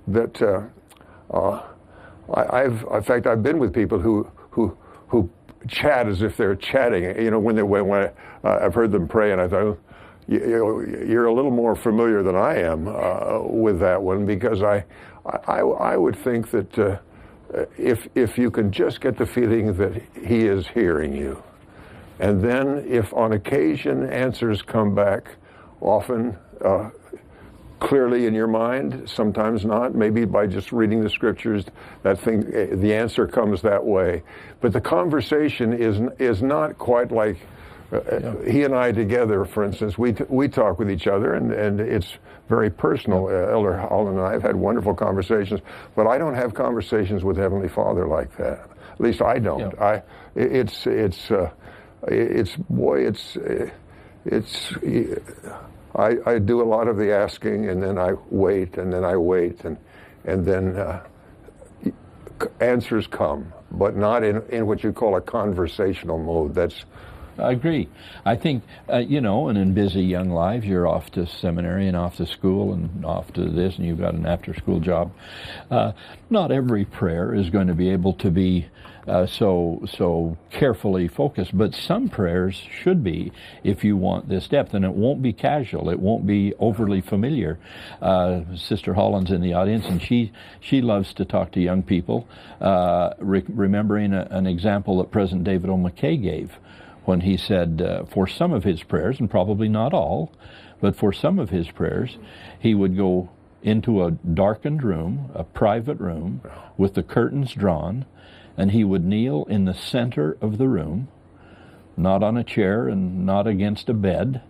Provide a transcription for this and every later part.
that in fact, I've been with people who chat as if they're chatting. You know, when I've heard them pray, and I thought, you're a little more familiar than I am with that one, because I would think that if you can just get the feeling that He is hearing you, and then if on occasion answers come back, often clearly in your mind, sometimes not, maybe by just reading the scriptures, the answer comes that way. But the conversation is not quite like he and I together, for instance, we talk with each other, and it's very personal. Elder Holland and I have had wonderful conversations, but I don't have conversations with Heavenly Father like that. At least I don't. Yeah. I do a lot of the asking, and then I wait, and then I wait, and then answers come, but not in what you call a conversational mode. I agree. I think, and in busy young lives, you're off to seminary and off to school and off to this, and you've got an after-school job. Not every prayer is going to be able to be so carefully focused, but some prayers should be, if you want this depth, and it won't be casual, it won't be overly familiar. Sister Holland's in the audience, and she loves to talk to young people, remembering an example that President David O McKay gave, when he said for some of his prayers, and probably not all, but for some of his prayers, he would go into a darkened room, a private room, with the curtains drawn, and he would kneel in the center of the room, not on a chair and not against a bed.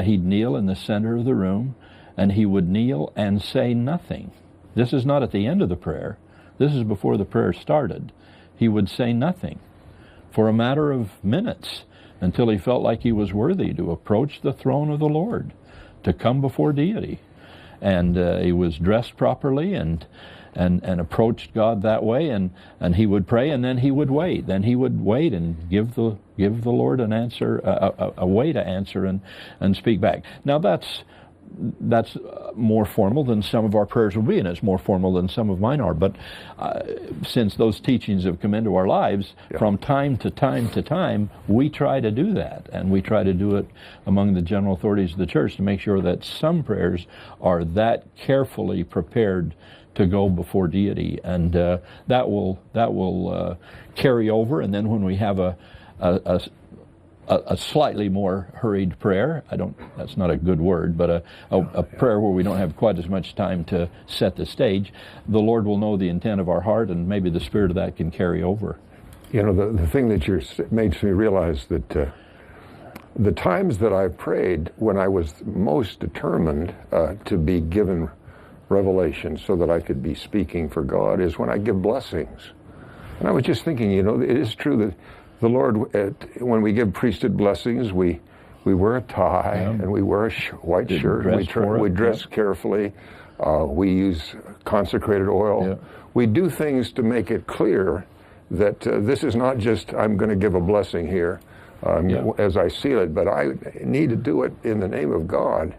He'd kneel in the center of the room, and he would kneel and say nothing. This is not at the end of the prayer. This is before the prayer started. He would say nothing for a matter of minutes, until he felt like he was worthy to approach the throne of the Lord, to come before deity. And he was dressed properly and approached God that way, and he would pray, and then he would wait. Then he would wait and give the Lord an answer, a way to answer and speak back. Now that's more formal than some of our prayers will be, and it's more formal than some of mine are. But since those teachings have come into our lives, from time to time to time, we try to do that, and we try to do it among the general authorities of the church to make sure that some prayers are that carefully prepared to go before deity, and that will carry over. And then when we have a slightly more hurried prayer, that's not a good word, but a prayer where we don't have quite as much time to set the stage, the Lord will know the intent of our heart, and maybe the spirit of that can carry over. The thing that makes me realize that the times that I prayed when I was most determined to be given revelation so that I could be speaking for God is when I give blessings. And I was just thinking, it is true that the Lord, when we give priesthood blessings, we wear a tie, and we wear a white shirt, and we dress carefully, we use consecrated oil. Yeah. We do things to make it clear that this is not just, I'm going to give a blessing here as I seal it, but I need to do it in the name of God.